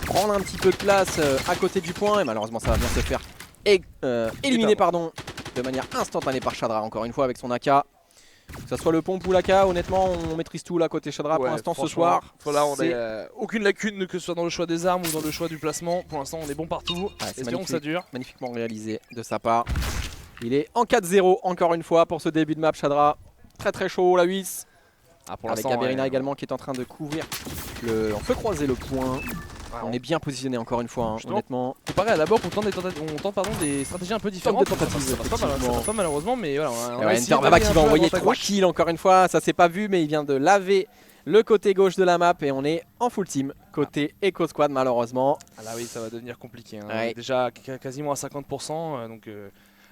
prendre un petit peu de place à côté du point et malheureusement ça va bien se faire éliminer pardon, de manière instantanée par Chadra encore une fois avec son AK. Que ça soit le pompe ou l'AK, honnêtement on maîtrise tout là côté Chadra pour Ouais, l'instant ce franchement, soir. Voilà, on c'est- a aucune lacune que ce soit dans le choix des armes ou dans le choix du placement. Pour l'instant, on est bon partout. c'est Espérons que ça dure. magnifiquement réalisé de sa part. Il est en 4-0 encore une fois pour ce début de map Chadra. Très très chaud la 8. Ah, pour Avec l'instant, Gaberina ouais. également qui est en train de couvrir le... On peut croiser le point. Ouais, On est bien positionné encore une fois, hein, Justement, honnêtement. comparé à la BOC, on tente des stratégies un peu différentes. des tentatives, Ça passe pas, mal, effectivement. ça passe pas malheureusement, mais voilà. On Et a ouais, essayé Enter d'aller Baba un qui peu va à envoyer droite à 3 gauche. kills encore une fois. Ça s'est pas vu, mais il vient de laver le côté gauche de la map. Et on est en full team côté Eco Squad, malheureusement. Ah là oui, ça va devenir compliqué. Hein. Ouais. On est déjà quasiment à 50%, donc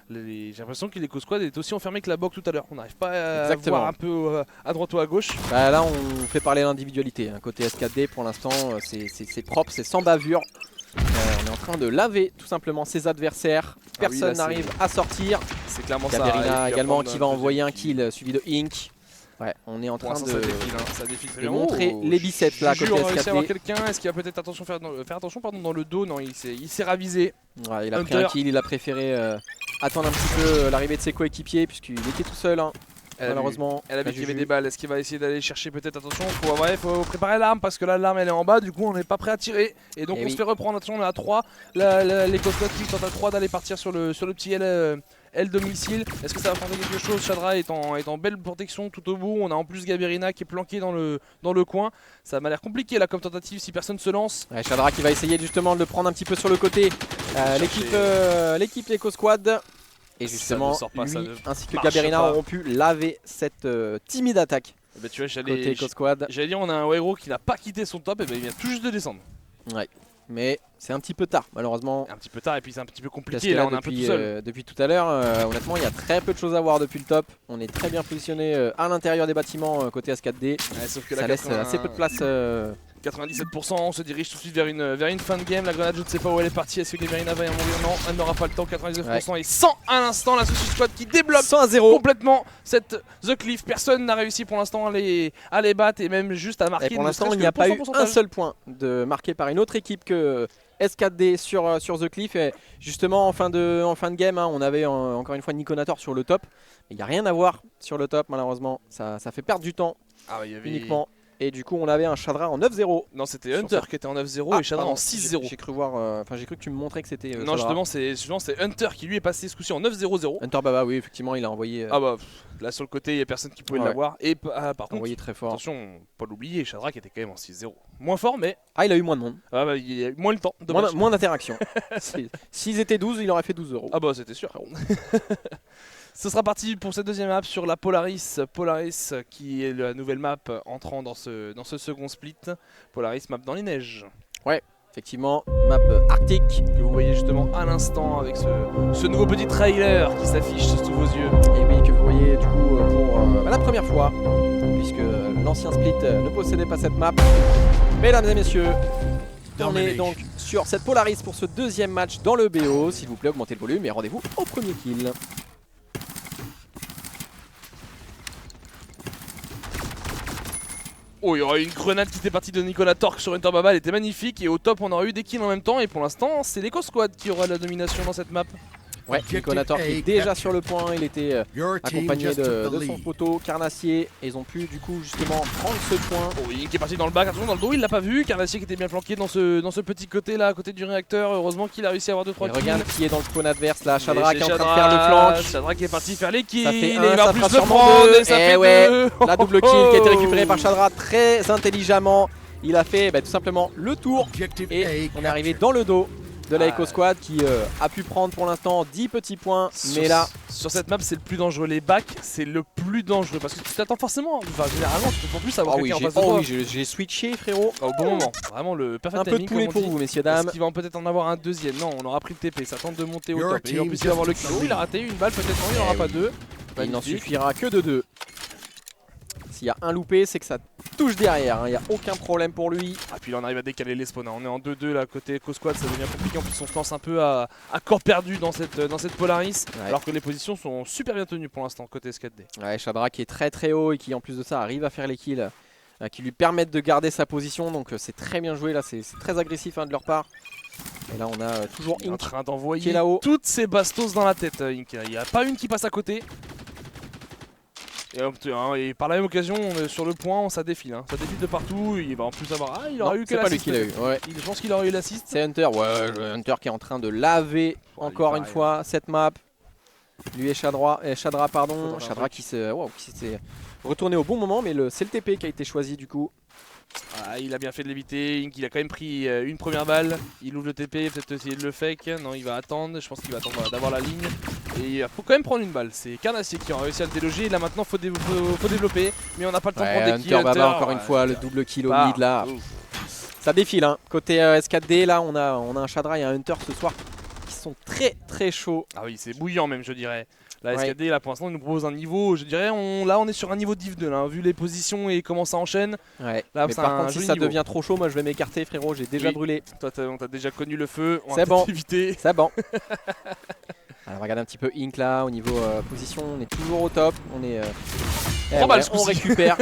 j'ai l'impression que l'Eco Squad est aussi enfermé que la BOC tout à l'heure. On n'arrive pas à Exactement. voir un peu à droite ou à gauche. Bah, là, on fait parler l'individualité. Hein. Côté SKD, pour l'instant, c'est propre, c'est sans bavure. On est en train de laver tout simplement ses adversaires. Ah oui, Personne là, n'arrive à sortir. C'est clairement ça. Gaberina Et puis également après, on a qui va un envoyer un deuxième kill suivi de Ink. Ouais, on est en Pour train l'instant, de... ça défile, hein. Ça défile très de bien. montrer Oh, les biceps, là, Juju côté a réussi SKD. à avoir quelqu'un. Est-ce qu'il va peut-être faire attention dans le dos? Non, il s'est ravisé. Ouais, il a pris Hunter. un kill, il a préféré attendre un petit peu l'arrivée de ses coéquipiers puisqu'il était tout seul. Hein. Malheureusement, Elle a vu la qu'il y avait Juju. des balles. Est-ce qu'il va essayer d'aller chercher peut-être? Attention, faut préparer l'arme parce que là l'arme elle est en bas. Du coup on n'est pas prêt à tirer. Et donc Eh on oui. se fait reprendre. Attention, on est à 3. Les Coscottes qui tentent à 3 d'aller partir sur le petit L domicile. Est-ce que ça va prendre quelque chose? Chadra est en belle protection tout au bout. On a en plus Gaberina qui est planqué dans le coin. Ça m'a l'air compliqué là comme tentative si personne se lance. Ouais, Chadra qui va essayer justement de le prendre un petit peu sur le côté. L'équipe Eco Squad. Et Ça justement, ne sort pas, ça lui ne ainsi que marche Gaberina pas. auront pu laver cette timide attaque Bah, tu vois, côté Eco Squad. j'allais dire on a un héros qui n'a pas quitté son top. Et ben il vient tout juste de descendre. Mais c'est un petit peu tard, malheureusement. Un petit peu tard et puis c'est un petit peu Parce compliqué. que Là là, on est un peu tout depuis, seul. depuis tout à l'heure, honnêtement, il y a très peu de choses à voir depuis le top. On est très bien positionné à l'intérieur des bâtiments côté S4D. Ouais, sauf que Ça la laisse assez peu de place. 97%, on se dirige tout de suite vers une fin de game. La grenade, je ne sais pas où elle est partie. Est-ce que Gaberina va y en mourir? Non, elle n'aura pas le temps. 99% et 100 à l'instant. La Suicide Squad qui débloque 100 à 0. complètement cette The Cliff. Personne n'a réussi pour l'instant à les battre et même juste à marquer. Et pour ne l'instant, serait-ce il que n'y a le pas eu un pourcentage. seul point de marqué par une autre équipe que S4D sur The Cliff. Et justement, en fin de game, hein, on avait encore une fois Nikonator sur le top. Il n'y a rien à voir sur le top, malheureusement. Ça fait perdre du temps Ah ouais, il y avait... uniquement. Et du coup, on avait un Chadra en 9-0. Non, c'était Sur Hunter ça. qui était en 9-0 et Chadra pardon, en 6-0. J'ai cru voir, j'ai cru que tu me montrais que c'était. Non, Chadra. justement, c'est Hunter qui lui est passé ce coup-ci en 9-0-0. Hunter Baba, oui, effectivement, il a envoyé, Ah bah, là sur le côté, il n'y a personne qui pouvait Ouais. l'avoir. Et par contre, envoyé très fort. attention, pas l'oublier, Chadra qui était quand même en 6-0. Moins fort, mais Ah, il a eu moins de monde, ah bah, il y a eu moins le temps. Dommage. moins d'interaction. S'ils étaient 12, il aurait fait 12 euros. Ah bah c'était sûr. Ce sera parti pour cette deuxième map sur la Polaris. Polaris qui est la nouvelle map entrant dans ce second split. Polaris map dans les neiges. Ouais, effectivement, map arctique. Que vous voyez justement à l'instant avec ce nouveau petit trailer qui s'affiche sous vos yeux. Et oui, que vous voyez du coup pour la première fois, puisque l'ancien split ne possédait pas cette map. Mesdames et messieurs, on est donc sur cette Polaris pour ce deuxième match dans le BO. S'il vous plaît, augmentez le volume et rendez-vous au premier kill. Oh, il y aura une grenade qui était partie de Nicolas Torque sur Interbaba, elle était magnifique. Et au top, on aura eu des kills en même temps. Et pour l'instant, c'est l'Eco Squad qui aura la domination dans cette map. Ouais, Niconator qui est déjà sur le point, il était accompagné de son poteau Carnassier et ils ont pu du coup justement prendre ce point. Oh, Yink qui est parti dans le bac, attention dans le dos, il l'a pas vu. Carnassier qui était bien planqué dans ce petit côté là, à côté du réacteur. Heureusement qu'il a réussi à avoir 2-3 kills. Regarde qui est dans le spawn adverse là, Shadra qui est en train de faire le flank. Shadra qui est parti faire les kills, ça fait il un, va ça plus fera le sûrement prendre, deux. et ça Et fait ouais, deux. la double kill qui a été récupérée par Shadra très intelligemment. Il a fait tout simplement le tour et on est arrivé dans le dos de la Eco Squad qui a pu prendre pour l'instant 10 petits points. Mais là, sur cette map, c'est le plus dangereux. Les bacs, c'est le plus dangereux parce que tu t'attends forcément. Enfin, généralement, tu t'attends plus à avoir quelqu'un en face de toi. Oui, j'ai switché, frérot. Au bon moment. Vraiment le perfect un peu timing. de poulet pour vous, messieurs, dames. Est-ce qu'il va peut-être en avoir un deuxième? Non, on aura pris le TP. Ça tente de monter au top. Et en plus, il va avoir le kill. Il a raté une balle, peut-être non, il n'en aura pas deux. Il n'en suffira que de deux. S'il y a un loupé, c'est que ça touche derrière, il n'y a aucun problème pour lui. Ah, puis là on arrive à décaler les spawns, on est en 2-2 là côté Eco Squad, ça devient compliqué. En plus on se lance un peu à corps perdu dans cette Polaris, alors que les positions sont super bien tenues pour l'instant côté SK2D. Ouais, Shadra qui est très haut et qui en plus de ça arrive à faire les kills qui lui permettent de garder sa position, donc c'est très bien joué là, c'est très agressif de leur part. Et là on a toujours Ink en train d'envoyer qui est là-haut. Toutes ces bastos dans la tête, Ink. Il n'y a pas une qui passe à côté. Et par la même occasion, on est sur le point, ça défile. Ça défile de partout. Il va en plus avoir. Ah, il aura eu que l'assist. C'est pas lui qui l'a eu. Ouais. Je pense qu'il aurait eu l'assist. C'est Hunter. Ouais, Hunter qui est en train de laver encore une fois cette map. Lui et Shadra, pardon. Shadra qui s'est retourné au bon moment, mais c'est le TP qui a été choisi du coup. Ah, il a bien fait de l'éviter, il a quand même pris une première balle, il ouvre le TP, peut-être essayer de le fake, non il va attendre, je pense qu'il va attendre d'avoir la ligne. Et il faut quand même prendre une balle, c'est Carnassier qui a réussi à le déloger, là maintenant faut développer, mais on n'a pas le temps de prendre des kills. Hunter encore une fois, le double kill au mid là. Ça défile, côté S4D là on a un Shadra et un Hunter ce soir qui sont très chauds. Ah oui, c'est bouillant même je dirais. La SKD là pour l'instant il nous propose un niveau, je dirais là on est sur un niveau div 2 là, vu les positions et comment ça enchaîne. Ouais. Là, mais par contre si ça devient trop chaud, moi je vais m'écarter frérot, j'ai déjà brûlé. Toi on t'a déjà connu le feu, on va bon. Éviter. C'est bon. Alors regardez un petit peu Ink là, au niveau position, on est toujours au top, on est... on récupère.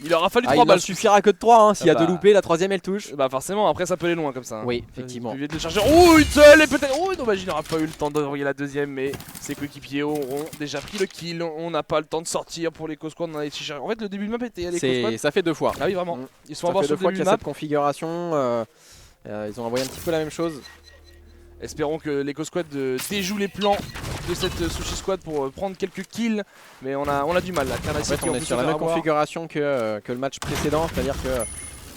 Il aura fallu 3 balles. Il ne suffira que de 3, s'il y a 2 loupés, la troisième elle touche. Bah forcément, après ça peut aller loin comme ça. Oui, effectivement. Il vient de le charger. Oh, une seule et peut-être... Oh, dommage, il n'aura pas eu le temps d'envoyer la deuxième, mais ses coéquipiers auront déjà pris le kill. On n'a pas le temps de sortir pour l'Eco Squad. En fait, le début de map était à l'Eco Squad. Ça fait 2 fois. Ah oui, vraiment. Ils sont ça voir fait sur 2 fois qu'il y a cette configuration. Ils ont envoyé un petit peu la même chose. Espérons que l'Eco Squad déjoue les plans de cette Sushi Squad pour prendre quelques kills, mais on a du mal là. En fait, on est sur la même configuration que le match précédent, c'est-à-dire que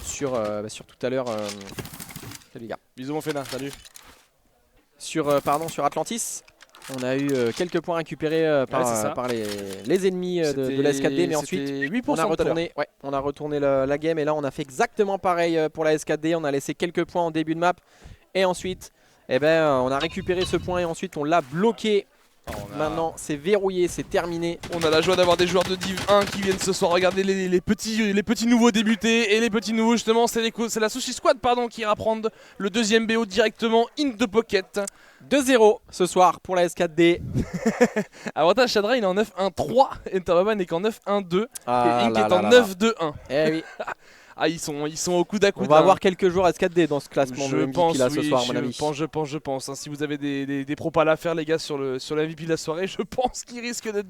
sur tout à l'heure, salut les gars. Bisous mon Fena, salut. Sur Atlantis, on a eu quelques points récupérés par les ennemis de la SK2D, mais ensuite on a retourné la game et là on a fait exactement pareil pour la SK2D, on a laissé quelques points en début de map et ensuite on a récupéré ce point et ensuite on l'a bloqué. Maintenant c'est verrouillé, c'est terminé. On a la joie d'avoir des joueurs de Div 1 qui viennent ce soir regarder les petits nouveaux débutés. Et les petits nouveaux justement c'est la Sushi Squad qui ira prendre le deuxième BO directement in the pocket. 2-0 ce soir pour la S4D. Avantage Shadra il est en 9-1-3, Interbaba n'est qu'en 9-1-2 et Ink est en 9-2-1. Eh oui. Ah ils sont au coude à coude. On va avoir quelques joueurs S4D dans ce classement de MVP là ce soir à mon avis. Je pense. Si vous avez des propals à faire les gars sur la MVP de la soirée, je pense qu'ils risquent d'être dedans.